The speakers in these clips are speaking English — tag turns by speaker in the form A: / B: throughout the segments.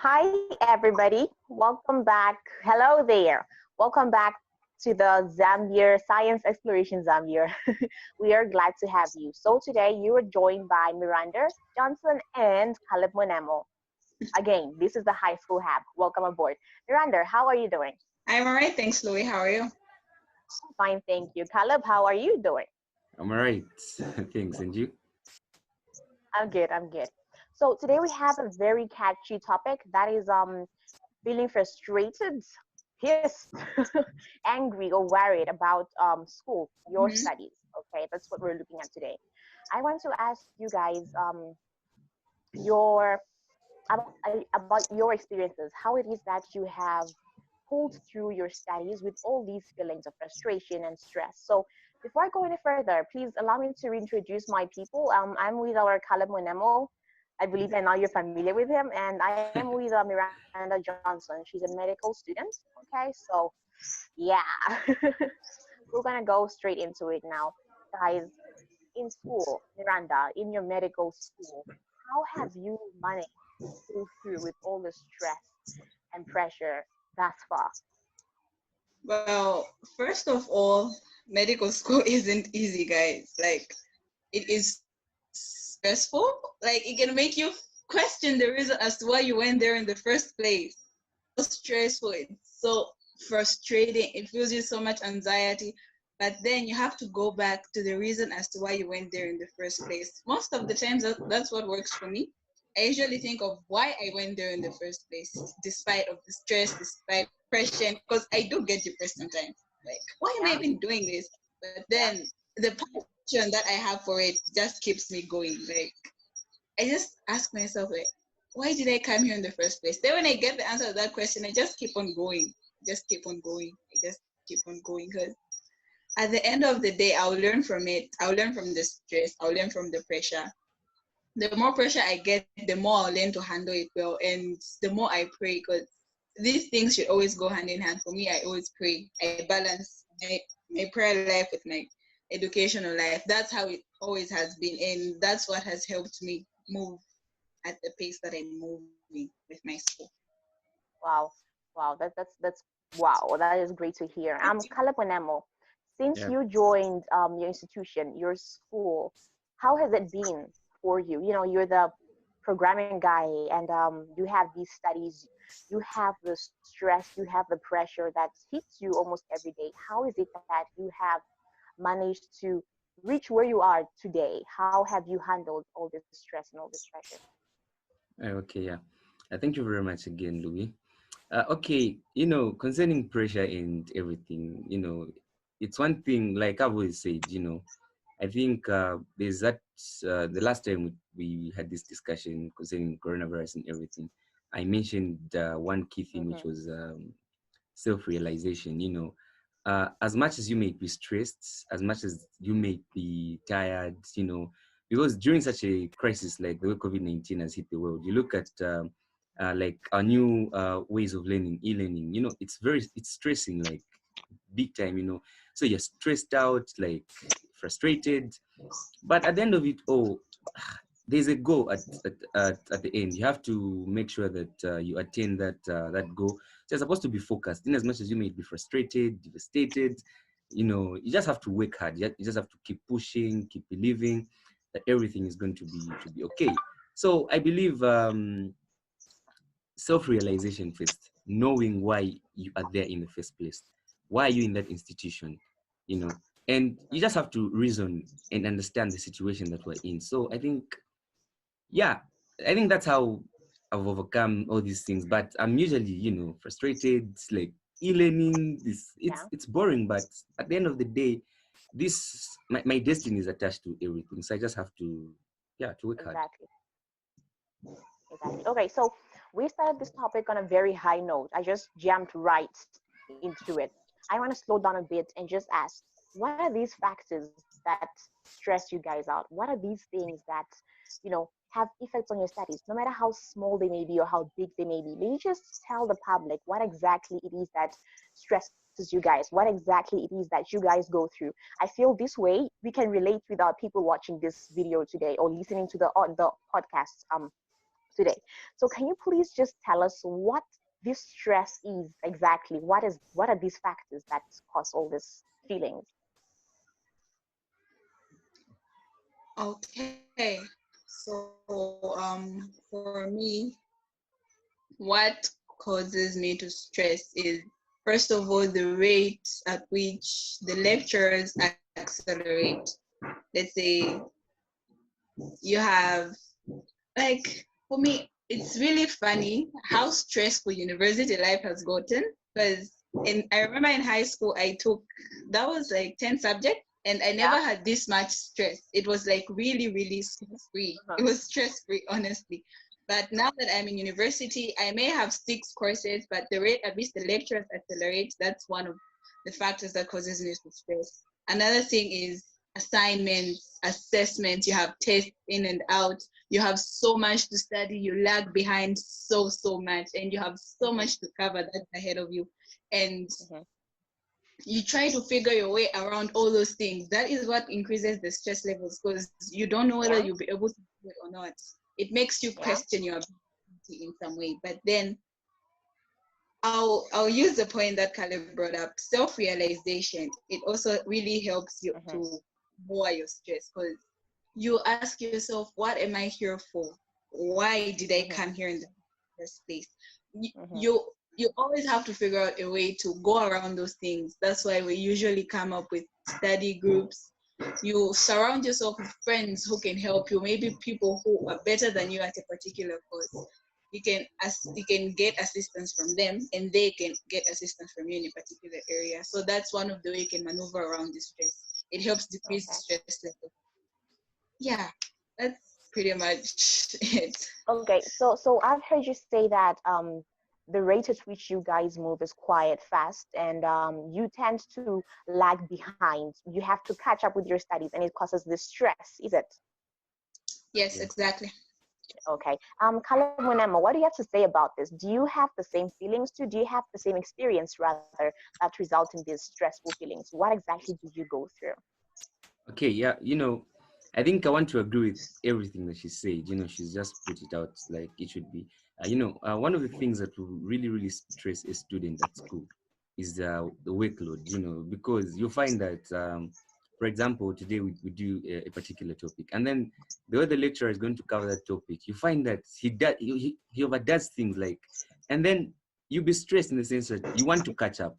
A: Hi, everybody. Welcome back. Hello there. Welcome back to the Zambier Science Exploration Zambier. We are glad to have you. So today you are joined by Miranda Johnson and Caleb Munemo. Again, this is the high school hub. Welcome aboard. Miranda, how are you doing?
B: I'm all right, thanks, Louis. How are you?
A: Fine, thank you. Caleb, how are you doing?
C: I'm alright. Thanks. And you?
A: I'm good. I'm good. So today we have a very catchy topic that is feeling frustrated, pissed, angry, or worried about school, your
B: hmm
A: studies. Okay, that's what we're looking at today. I want to ask you guys your about your experiences, how it is that you have pulled through your studies with all these feelings of frustration and stress. So before I go any further, please allow me to reintroduce my people. I'm with our Caleb Munemo. I believe by now you're familiar with him, and I am with Miranda Johnson. She's a medical student. Okay, so yeah, we're gonna go straight into it now, guys. In school, Miranda, in your medical school, how have you managed to pull through with all the stress and pressure thus far?
B: Well, first of all, medical school isn't easy, guys. Like, it is stressful. Like, it can make you question the reason as to why you went there in the first place. So stressful. It's so frustrating. It fills you so much anxiety. But then you have to go back to the reason as to why you went there in the first place. Most of the times, that's what works for me. I usually think of why I went there in the first place, despite of the stress, despite depression, because I do get depressed sometimes. Like, why am I
A: Yeah,
B: even doing this? But
A: yeah,
B: then the passion that I have for it just keeps me going. Like, I just ask myself, like, why did I come here in the first place? Then when I get the answer to that question, I just keep on going. Just keep on going. I just keep on going because at the end of the day, I'll learn from it. I'll learn from the stress. I'll learn from the pressure. The more pressure I get, the more I'll learn to handle it well, and the more I pray, because these things should always go hand in hand. For me, I always pray. I balance my prayer life with my educational life. That's how it always has been, and that's what has helped me move at the pace that I'm moving with my school.
A: wow, wow. That's wow. That is great to hear. Caleb Onemo, since
C: Yeah.
A: you joined your institution, your school, how has it been for you? You know, you're the programming guy, and you have these studies, you have the stress, you have the pressure that hits you almost every day. How is it that you have managed to reach where you are today? How have you handled all this stress and all this pressure?
C: Okay. Yeah. Thank you very much again, Louis. Okay. Concerning pressure and everything, it's one thing, like I've always said, I think there's that, the last time we had this discussion concerning coronavirus and everything, I mentioned one key thing, which
A: Mm-hmm.
C: was self-realization. As much as you may be stressed, as much as you may be tired, because during such a crisis like the way COVID-19 has hit the world, you look at like our new ways of learning, e-learning. It's stressing, like big time. So you're stressed out, like frustrated, but at the end of it all, there's a goal at the end. You have to make sure that you attain that goal. So you're supposed to be focused. In as much as you may be frustrated, devastated, you just have to work hard. You just have to keep pushing, keep believing that everything is going to be okay. So I believe self-realization first, knowing why you are there in the first place. Why are you in that institution? And you just have to reason and understand the situation that we're in. So yeah, I think that's how I've overcome all these things. But I'm usually, frustrated. It's like e-learning.
A: Yeah,
C: It's boring, but at the end of the day, my destiny is attached to everything. So I just have to, yeah, to work hard.
A: exactly. Exactly. Okay, so we started this topic on a very high note. I just jumped right into it. I want to slow down a bit and just ask, what are these factors that stress you guys out? What are these things that, have effects on your studies, no matter how small they may be or how big they may be? May you just tell the public what exactly it is that stresses you guys, what exactly it is that you guys go through? I feel this way we can relate with our people watching this video today or listening to the podcast today. So can you please just tell us what this stress is exactly? What are these factors that cause all these feelings?
B: Okay. For me, what causes me to stress is, first of all, the rate at which the lecturers accelerate. Let's say you have, like, for me, it's really funny how stressful university life has gotten. Because I remember in high school, that was like 10 subjects, and I never
A: Yeah.
B: had this much stress. It was like really, really stress free.
A: Uh-huh.
B: It was stress free, honestly. But now that I'm in university, I may have 6 courses, but the rate at which the lecturers accelerate, that's one of the factors that causes me to stress. Another thing is assignments, assessments, you have tests in and out, you have so much to study, you lag behind so much, and you have so much to cover that's ahead of you. And you try to figure your way around all those things. That is what increases the stress levels, because you don't know whether
A: Yeah.
B: you'll be able to do it or not. It makes you
A: Yeah.
B: question your ability in some way. But then I'll use the point that Caleb brought up, self-realization. It also really helps you to lower your stress, because you ask yourself, what am I here for? Why did I come here in the first place? You you always have to figure out a way to go around those things. That's why we usually come up with study groups. You surround yourself with friends who can help you, maybe people who are better than you at a particular course. You can get assistance from them, and they can get assistance from you in a particular area. So that's one of the way you can maneuver around the stress. It helps decrease the
A: Okay.
B: stress level. Yeah, that's pretty much it.
A: Okay. So I've heard you say that the rate at which you guys move is quite fast, and you tend to lag behind. You have to catch up with your studies, and it causes this stress. Is it?
B: Yes,
C: Yeah.
B: exactly.
A: Okay. Caleb Munemo, what do you have to say about this? Do you have the same feelings too? Do you have the same experience rather that result in these stressful feelings? What exactly did you go through?
C: Okay, yeah, I think I want to agree with everything that she said. She's just put it out like it should be. One of the things that will really, really stress a student at school is the workload, because you find that, for example, today we do a particular topic, and then the other lecturer is going to cover that topic. You find that he overdoes things, like, and then you be stressed in the sense that you want to catch up.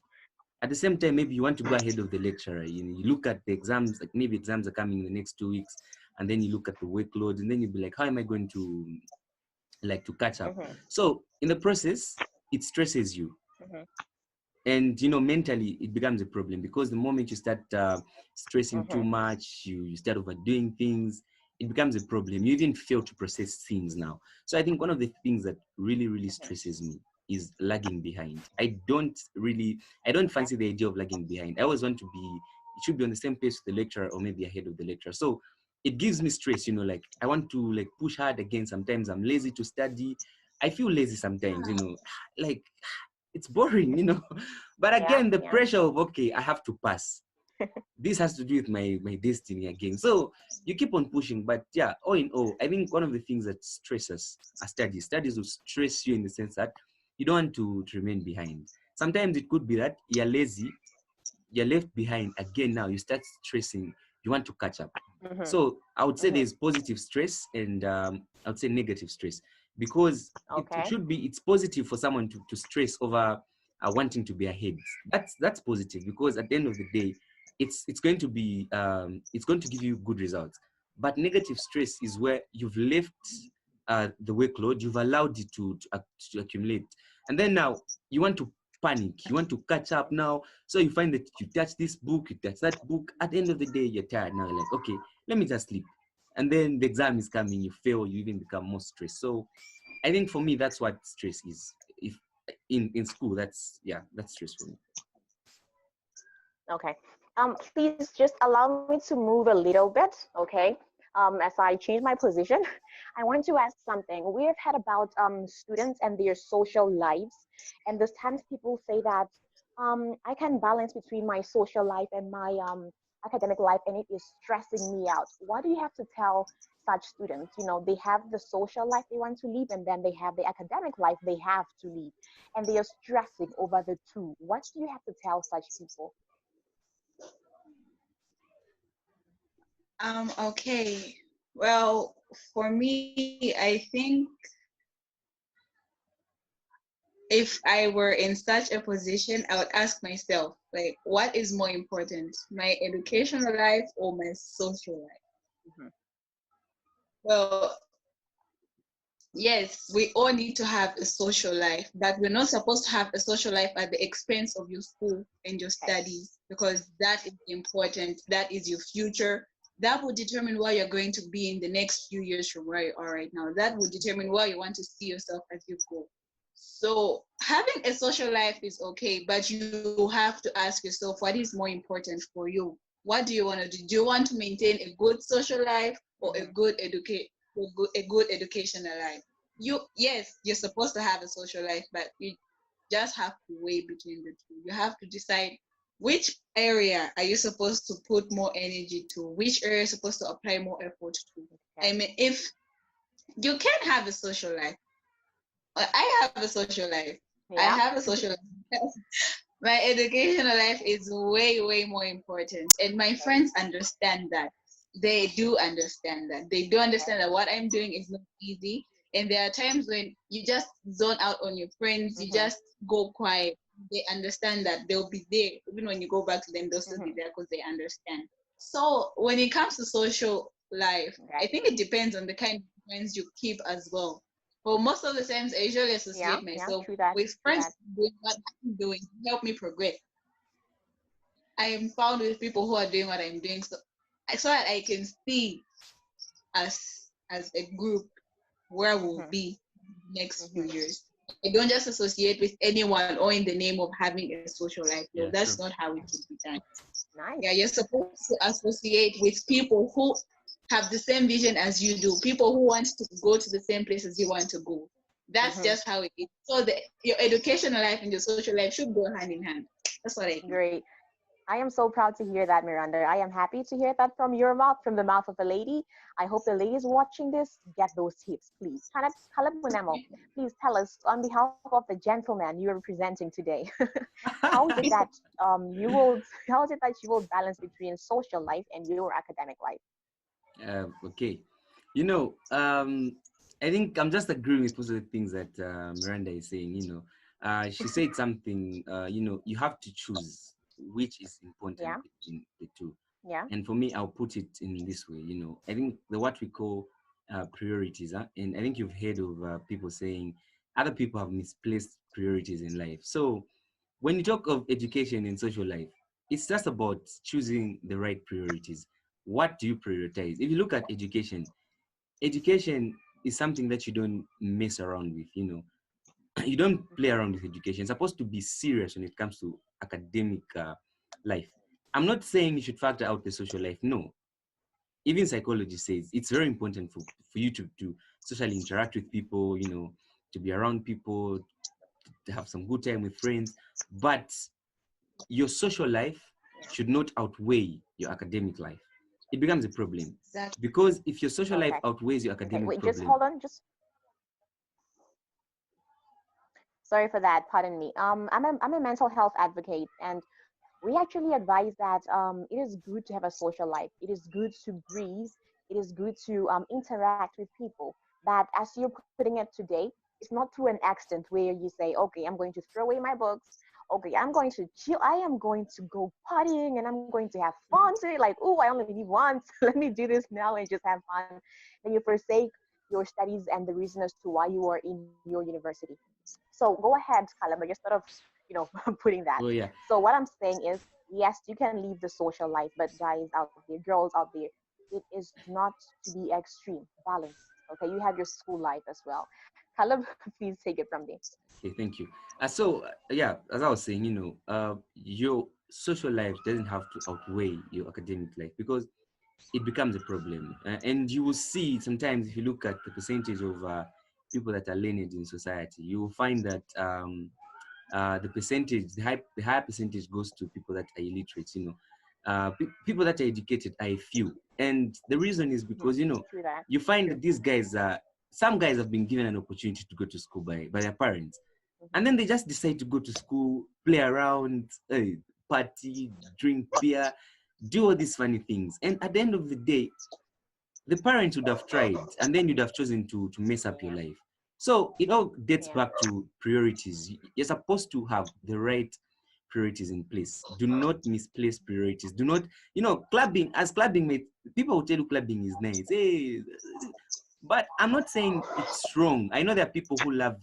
C: At the same time, maybe you want to go ahead of the lecturer. You look at the exams, like maybe exams are coming in the next 2 weeks, and then you look at the workload, and then you'll be like, how am I going to catch up? So in the process, it stresses you, and mentally it becomes a problem, because the moment you start stressing too much, you start overdoing things, it becomes a problem. You even fail to process things now. So I think one of the things that really, really stresses me is lagging behind. I don't fancy the idea of lagging behind. I always want to be, it should be on the same pace with the lecturer, or maybe ahead of the lecturer. So it gives me stress, like I want to like push hard again. Sometimes I'm lazy to study. I feel lazy sometimes, like it's boring, but
A: Yeah,
C: again, the
A: yeah.
C: pressure of, okay, I have to pass. This has to do with my destiny again. So you keep on pushing. But yeah, all in all, I think one of the things that stresses are studies. Studies will stress you in the sense that you don't want to remain behind. Sometimes it could be that you're lazy, you're left behind again. Now you start stressing, you want to catch up. So I would say there's positive stress, and I would say negative stress, because it
A: Okay.
C: should be, it's positive for someone to stress over wanting to be ahead. That's positive, because at the end of the day, it's going to be it's going to give you good results. But negative stress is where you've left the workload, you've allowed it to accumulate, and then now you want to panic, you want to catch up now. So you find that you touch this book, you touch that book. At the end of the day, you're tired now. You're like, okay, let me just sleep. And then the exam is coming, you fail, you even become more stressed. So I think for me, that's what stress is. If in school, that's stress for me.
A: Okay. Please just allow me to move a little bit, okay? As I change my position, I want to ask something. We have had about students and their social lives, and there's times people say that I can balance between my social life and my academic life and it is stressing me out. What do you have to tell such students? They have the social life they want to live, and then they have the academic life they have to live, and they are stressing over the two. What do you have to tell such people?
B: Okay. Well, for me, I think if I were in such a position, I would ask myself, like, what is more important, my educational life or my social life?
A: Mm-hmm.
B: Well, yes, we all need to have a social life, but we're not supposed to have a social life at the expense of your school and your studies, because that is important. That is your future. That will determine where you're going to be in the next few years from where you are right now. That will determine where you want to see yourself as you go. So having a social life is okay, but you have to ask yourself, what is more important for you? What do you want to do? Do you want to maintain a good social life or
A: Mm-hmm.
B: a good educational life? Yes, you're supposed to have a social life, but you just have to weigh between the two. You have to decide which area are you supposed to put more energy to, which area you're supposed to apply more effort to. I
A: Okay.
B: mean, if you can have a social life, I have a social life. I
A: Yeah.
B: have a social life. My educational life is way, way more important. And my
A: Okay.
B: friends understand that. They do understand that. They do
A: Okay.
B: understand that what I'm doing is not easy. And there are times when you just zone out on your friends, you
A: Mm-hmm.
B: just go quiet. They understand that they'll be there. Even when you go back to them, they'll still be
A: Mm-hmm.
B: there because they understand. So when it comes to social life, I
A: Okay.
B: think it depends on the kind of friends you keep as well. But most of the times, I usually
A: Yeah.
B: associate
A: Yeah.
B: myself
A: True that.
B: with
A: True
B: friends
A: that.
B: doing what I'm doing to help me progress. I am found with people who are doing what I'm doing, so that I can see as a group where we'll
A: Mm-hmm.
B: be next few
A: Mm-hmm.
B: years. I don't just associate with anyone or in the name of having a social life. No,
C: Yeah,
B: that's
C: true.
B: not how it should be done. Yeah,
A: Nice.
B: you're supposed to associate with people who have the same vision as you do, people who want to go to the same places you want to go. That's
A: Mm-hmm.
B: just how it is. So your educational life and your social life should go hand in hand. That's what I think.
A: Great. I am so proud to hear that, Miranda. I am happy to hear that from your mouth, from the mouth of a lady. I hope the ladies watching this get those tips, please. Caleb Munemo, please tell us on behalf of the gentleman you are representing today, how is it that how is it that you will balance between social life and your academic life?
C: Okay. You know, I think I'm just agreeing with most of the things that Miranda is saying. She said something, you have to choose which is important
A: Yeah,
C: between the two.
A: yeah.
C: And for me, I'll put it in this way. I think the what we call priorities, huh? And I think you've heard of people saying other people have misplaced priorities in life. So when you talk of education and social life, it's just about choosing the right priorities. What do you prioritize? If you look at education, education is something that you don't mess around with. You don't play
A: Mm-hmm.
C: around with education. It's supposed to be serious when it comes to academic life. I'm not saying you should factor out the social life. No, even psychology says it's very important for you to socially interact with people, to be around people, to have some good time with friends. But your social life should not outweigh your academic life. It becomes a problem.
B: Exactly.
C: Because if your social life
A: Okay.
C: outweighs your
A: Okay.
C: academic
A: Wait, just
C: problem,
A: hold on. Just sorry for that. Pardon me. I'm a mental health advocate, and we actually advise that it is good to have a social life. It is good to breathe. It is good to interact with people. But as you're putting it today, it's not through an accident where you say, okay, I'm going to throw away my books. Okay, I'm going to chill. I am going to go partying and I'm going to have fun today. Like, oh, I only live once. Let me do this now and just have fun. Then you forsake your studies and the reason as to why you are in your university. So go ahead, Caleb. I just sort of, you know, putting that.
C: oh yeah,
A: So what I'm saying is, yes, you can live the social life, but guys out there, girls out there, it is not to be extreme. Balance. Okay, you have your school life as well. Caleb, please take it from there.
C: okay, thank you. Yeah, as I was saying, your social life doesn't have to outweigh your academic life because it becomes a problem. And you will see sometimes if you look at the percentage of people that are learned in society, you will find that the high percentage goes to people that are illiterate. people that are educated are a few, and the reason is because
A: True that.
C: you find that these guys are some guys have been given an opportunity to go to school by their parents, and then they just decide to go to school, play around, party, drink beer, do all these funny things, and at the end of the day, the parents would have tried, and then you'd have chosen to mess up your life. So it all dates back to priorities. You're supposed to have the right priorities in place. Do not misplace priorities. Do not, clubbing, as clubbing mate, people will tell you clubbing is nice. Hey, but I'm not saying it's wrong. I know there are people who love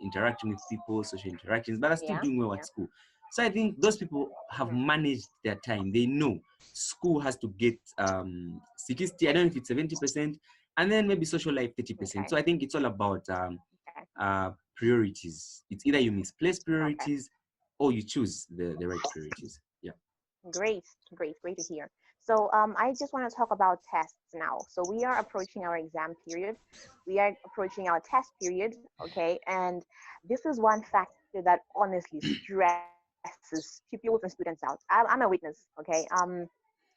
C: interacting with people, social interactions, but are still doing well at school. So I think those people have managed their time. They know school has to get 60, I don't know if it's 70%, and then maybe social life 30%. So I think it's all about priorities. It's either you misplace priorities or you choose the right priorities. Yeah.
A: Great to hear. So I just want to talk about tests now. So we are approaching our exam period. We are approaching our test period, okay? And this is one factor that honestly stresses pupils and students out. I'm a witness, okay?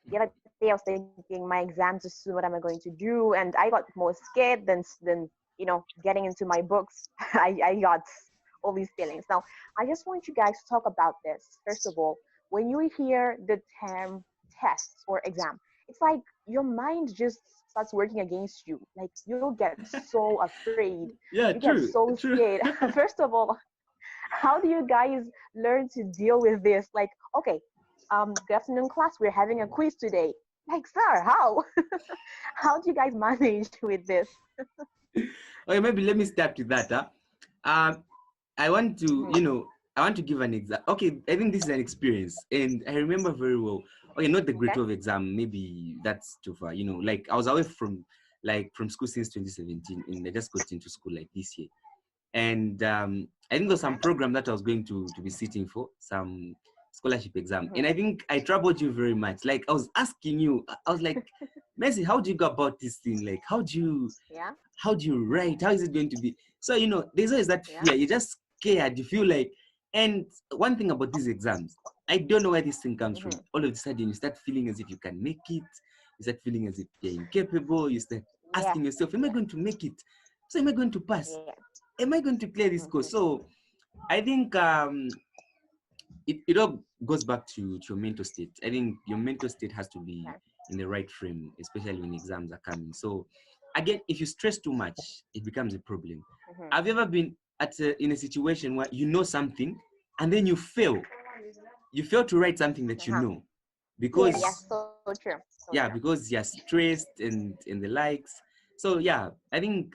A: The other day I was thinking my exams are soon, what am I going to do? And I got more scared than getting into my books. I got all these feelings. Now, I just want you guys to talk about this. First of all, when you hear the term tests or exam, it's like your mind just starts working against you. Like you'll get so afraid.
C: Yeah,
A: you get so scared. First of all, how do you guys learn to deal with this? Like, okay, good afternoon class, we're having a quiz today. Like, sir, how? How do you guys manage with this?
C: Okay, maybe let me start with that. I want to, I want to give an example. Okay, I think this is an experience, and I remember very well. Okay, not the grade 12 exam. Maybe that's too far. Like I was away from school since 2017, and I just got into school like this year. And I think there's some program that I was going to be sitting for, some scholarship exam. And I think I troubled you very much. Like I was asking you, I was like, Messi, how do you go about this thing? Like, how do you write? How is it going to be? So, there's always that fear. You're just scared. You feel like, and one thing about these exams, I don't know where this thing comes from. All of a sudden, you start feeling as if you can make it. You start feeling as if you're incapable. You start asking yourself, am I going to make it? So am I going to pass? Am I going to clear this course? So I think it all goes back to your mental state. I think your mental state has to be in the right frame, especially when exams are coming. So again, if you stress too much, it becomes a problem. Have you ever been in a situation where you know something and then you fail to write something that you know because
A: so true.
C: Because you're stressed and the likes. So I think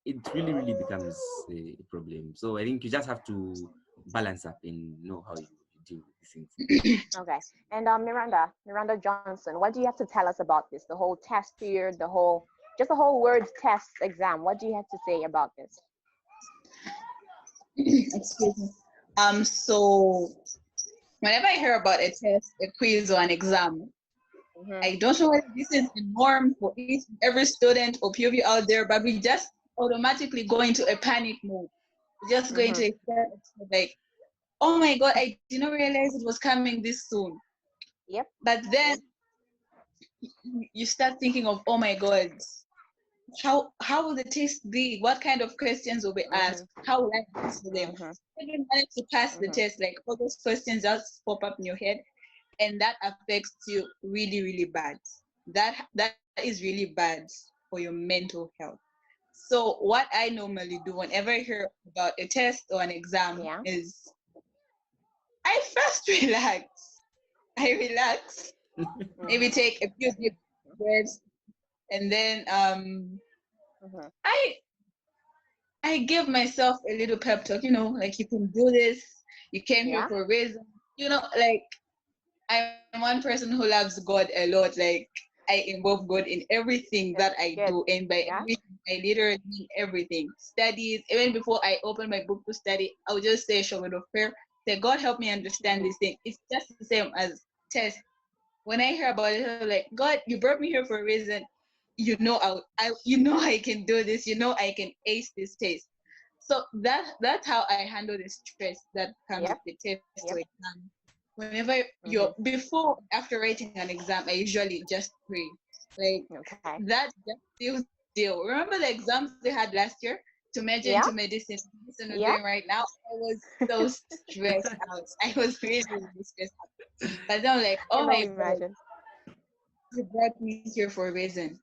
C: it really becomes a problem. So I think you just have to balance up and know how you deal with these things.
A: Okay. And Miranda Johnson, what do you have to tell us about this? The whole test period, the whole word test exam. What do you have to say about this?
B: Excuse me. So whenever I hear about a test, a quiz, or an exam, I don't know whether this is the norm for every student or POV out there, but we just automatically go into a panic mode. We just go into a like, oh my God, I did not realize it was coming this soon.
A: Yep.
B: But then you start thinking of, oh my God, how will the test be? What kind of questions will be asked? How will I answer them? I didn't manage to pass the test, like all those questions just pop up in your head, and that affects you really, really bad. That is really bad for your mental health. So what I normally do whenever I hear about a test or an exam is I first relax. I relax. Maybe take a few deep breaths, and then I give myself a little pep talk. Like you can do this. You came here for a reason. Like I'm one person who loves God a lot. Like I involve God in everything that I do, and by everything, I literally mean everything. Studies, even before I open my book to study, I would just say a short word of prayer. Say, God, help me understand this thing. It's just the same as test. When I hear about it, I'm like, God, you brought me here for a reason. I can do this. I can ace this test. So that's how I handle the stress that comes with the test or exam. whenever you're before after writing an exam, I usually just pray. Like
A: Okay.
B: that just seals the deal. Remember the exams they had last year to major
A: Yeah.
B: into medicine we're
A: Yeah.
B: doing right now? I was so stressed out. I was really, really stressed out. But then I'm like,
A: I
B: oh
A: can
B: my
A: only
B: god,
A: imagine.
B: you brought me here for a reason.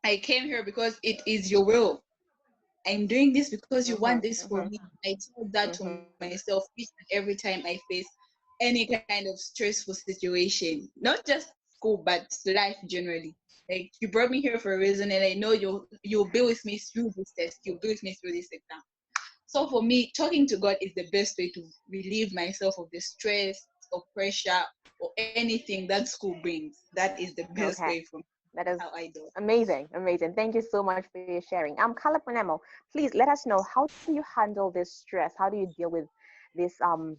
B: I came here because it is your will. I'm doing this because you want this for me. I tell that to myself each and every time I face any kind of stressful situation. Not just school, but life generally. Like you brought me here for a reason, and I know you'll be with me through this test. You'll be with me through this exam. So for me, talking to God is the best way to relieve myself of the stress or pressure or anything that school brings. That is the best
A: Okay.
B: way for me.
A: That is
B: How I do it.
A: amazing, amazing. Thank you so much for your sharing. Caleb Munemo, please let us know, how do you handle this stress? How do you deal with this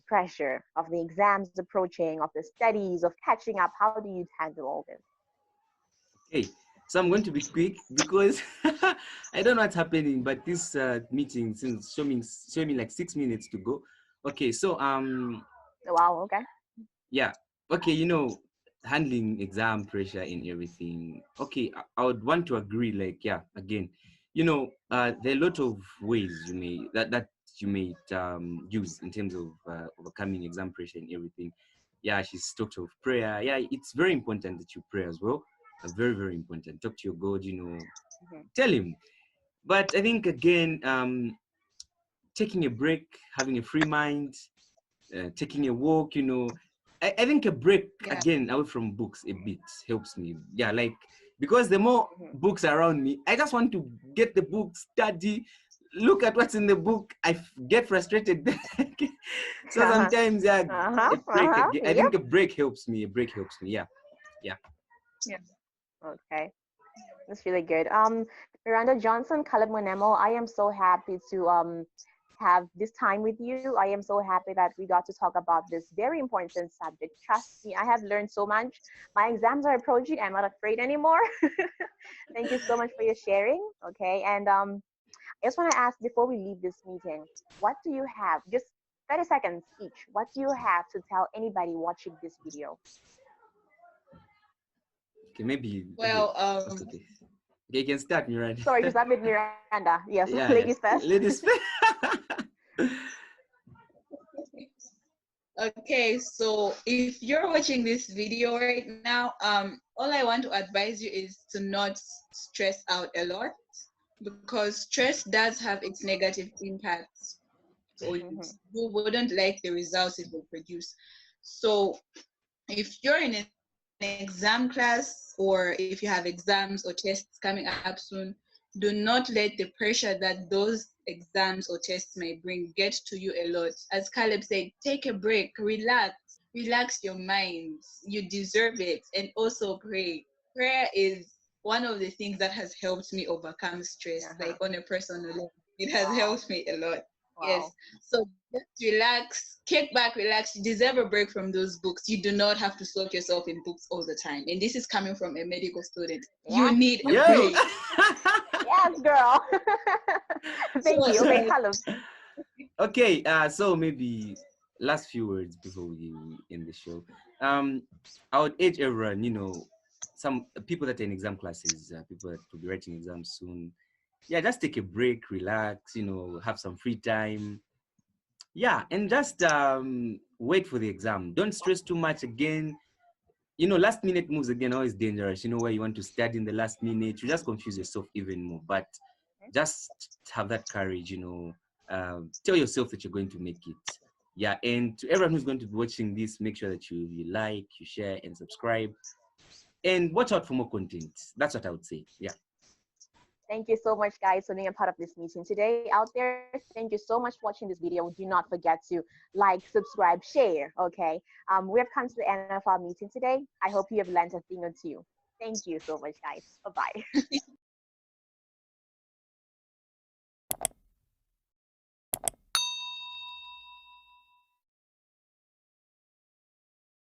A: pressure of the exams approaching, of the studies, of catching up? How do you handle all this?
C: Okay, so I'm going to be quick because I don't know what's happening, but this meeting since show me like 6 minutes to go. Okay, so
A: Wow, okay.
C: yeah, okay, you know, handling exam pressure and everything. Okay, I would want to agree. Like, yeah, again, you know, there are a lot of ways that you may use in terms of overcoming exam pressure and everything. Yeah, she's talked of prayer. Yeah, it's very important that you pray as well. Very, very important. Talk to your God, you know, tell him. But I think again, taking a break, having a free mind, taking a walk, you know, I think a break
B: Yeah.
C: again away from books a bit helps me. Yeah, like because the more books around me, I just want to get the book, study, look at what's in the book. Get frustrated. So sometimes, yeah, a break again. I think
A: Yep.
C: a break helps me. A break helps me. Yeah, yeah.
B: Yeah.
A: Okay. That's really good. Miranda Johnson, Caleb Munemo, I am so happy to have this time with you. I am so happy that we got to talk about this very important subject. Trust me, I have learned so much. My exams are approaching. I'm not afraid anymore. Thank you so much for your sharing. Okay, and I just want to ask before we leave this meeting, what do you have? Just 30 seconds each. What do you have to tell anybody watching this video?
C: Okay, maybe. Okay,
B: Well,
C: okay, okay. Okay, you can start, Miranda.
A: Sorry, to start with Miranda. Yes, ladies
C: Yeah,
A: first.
C: ladies.
B: okay, so if you're watching this video right now, all I want to advise you is to not stress out a lot because stress does have its negative impacts on you. You wouldn't like the results it will produce. So if you're in an exam class or if you have exams or tests coming up soon, do not let the pressure that those exams or tests may bring get to you a lot. As Caleb said, take a break, relax your mind. You deserve it. And also pray. Prayer is one of the things that has helped me overcome stress, like on a personal level. It has helped me a lot. Yes.
A: Wow.
B: So just relax, kick back, relax. You deserve a break from those books. You do not have to soak yourself in books all the time. And this is coming from a medical student. You
A: Yeah.
B: need a
C: Yo.
B: break.
A: Yes, girl. Thank you. Okay,
B: So,
A: Caleb.
C: Okay, so maybe last few words before we end the show. I would urge everyone, you know, some people that are in exam classes, people that will be writing exams soon. Yeah, just take a break, relax, you know, have some free time. Yeah, and just wait for the exam. Don't stress too much again. You know, last minute moves again are always dangerous. You know, where you want to study in the last minute, you just confuse yourself even more. But just have that courage, you know, tell yourself that you're going to make it. Yeah, and to everyone who's going to be watching this, make sure that you like, you share, and subscribe. And watch out for more content. That's what I would say. Yeah.
A: Thank you so much, guys, for being a part of this meeting today. Out there, thank you so much for watching this video. Do not forget to like, subscribe, share. Okay. We have come to the end of our meeting today. I hope you have learned a thing or two. Thank you so much, guys. Bye bye.